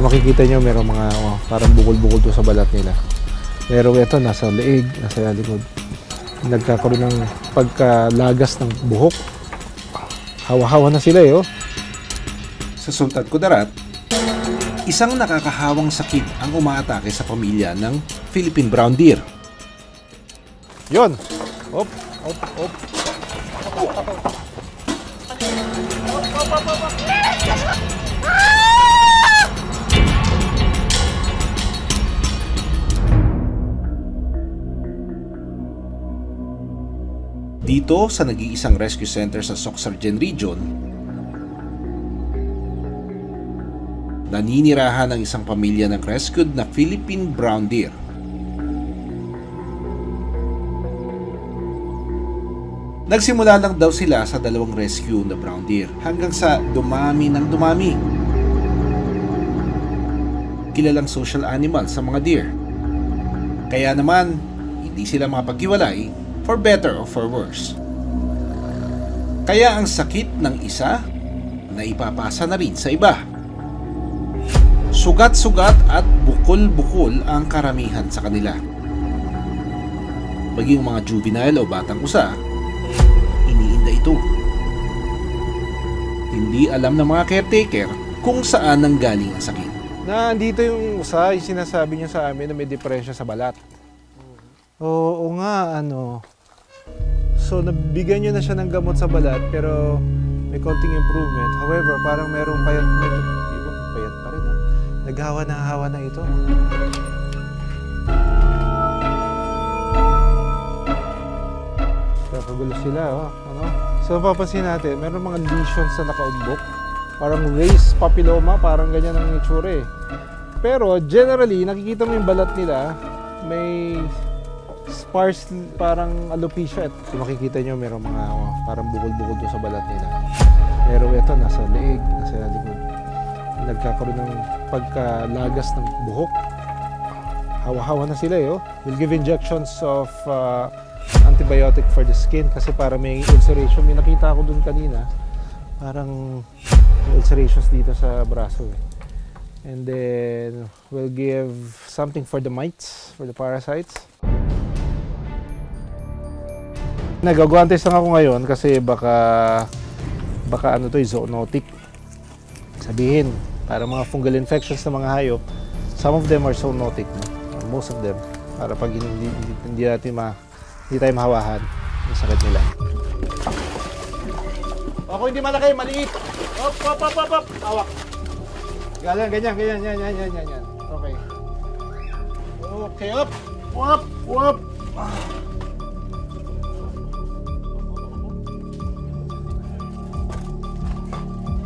So makikita nyo merong mga parang bukol-bukol to sa balat nila. Pero ito nasa leeg, nasa likod. Nagkakaroon ng pagkalagas ng buhok. Hawa-hawa na sila eh. Sa Sultan Kudarat, isang nakakahawang sakit ang umaatake sa pamilya ng Philippine Brown Deer. Yon. Op, op, op. Dito sa nag-iisang rescue center sa Soxargen Region, naninirahan ng isang pamilya ng rescued na Philippine Brown Deer. Nagsimula lang daw sila sa 2 rescue na brown deer hanggang sa dumami ng dumami. Kilalang social animal sa mga deer. Kaya naman, hindi sila mapaghiwalay for better or for worse. Kaya ang sakit ng isa, naipapasa na rin sa iba. Sugat-sugat at bukol-bukol ang karamihan sa kanila. Maging mga juvenile o batang usa, iniinda ito. Hindi alam ng mga caretaker kung saan nanggaling ang sakit. Nandito yung usa, yung sinasabi niya sa amin na may depresya sa balat. Oo nga, ano. So, nabigyan niyo na siya ng gamot sa balat, pero may konting improvement. However, parang merong payat, payat pa rin, ha? Naghawa na ito. Kagulo sila, ano? So, papansin natin, meron mga lesions na nakaumbok. Parang raised papilloma, parang ganyan ang itsura eh. Pero, generally, nakikita mo yung balat nila, may sparse, parang alopecia. So, makikita nyo, meron mga parang bukol-bukol to sa balat nila. Pero ito, nasa leeg, nasa likod. Nagkakaroon ng pagkalagas ng buhok. Hawa-hawa na sila eh. We'll give injections of antibiotic for the skin kasi para may ulceration. May nakita ako dun kanina, parang may ulcerations dito sa braso eh. And then we'll give something for the mites, for the parasites. Nagagwantes lang ako ngayon kasi baka ano to, zoonotic. Sabihin, para mga fungal infections ng mga hayop, some of them are zoonotic, no? Most of them, para pag hindi tayo mahawahan yung sakit nila. Ako hindi malaki, maliit. Hop, hop, hop, hop, hop. Hawak. Ganyan. Okay. Okay, up. Wop, wop.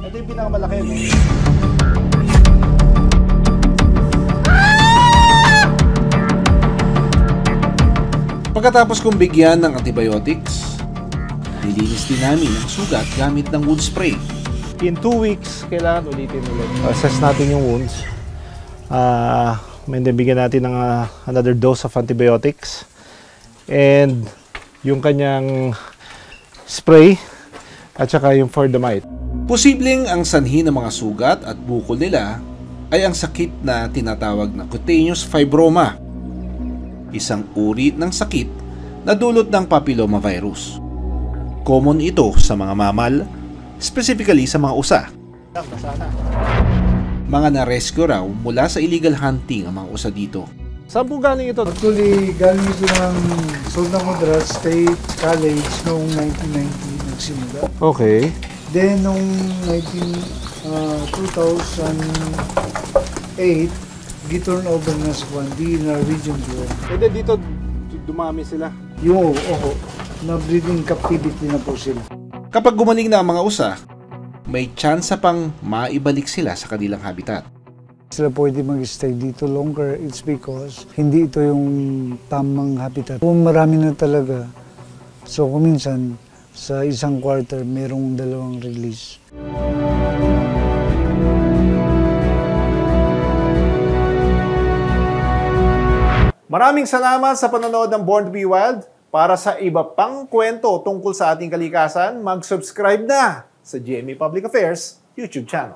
Ito yung pinakamalaki, no? Pagkatapos kong bigyan ng antibiotics, nilinis din namin ang sugat gamit ng wound spray. In 2 weeks, kailangan ulitin ulit. Assess natin yung wounds. May bigyan natin ng another dose of antibiotics. And yung kanyang spray at saka yung for the mite. Posibleng ang sanhi ng mga sugat at bukol nila ay ang sakit na tinatawag na cutaneous fibroma. Isang uri ng sakit na dulot ng papillomavirus. Common ito sa mga mammal, specifically sa mga usa. Mga na-rescue raw mula sa illegal hunting ang mga usa dito. Saan po galing ito? Actually, galing ito ng Sultan Kudarat State College noong 1990 nagsimula. Okay. Then, noong 2008, giturn over na sa Kwandi na Region 2. E then dito dumami sila? Yung na breeding captivity na po sila. Kapag gumaling na ang mga usa, may tsansa pang maibalik sila sa kanilang habitat. Sila pwede mag-stay dito longer, it's because hindi ito yung tamang habitat. Kung marami na talaga, so kung minsan sa isang quarter merong 2 release. Maraming salamat sa panonood ng Born to be Wild. Para sa iba pang kwento tungkol sa ating kalikasan, mag-subscribe na sa GMA Public Affairs YouTube channel.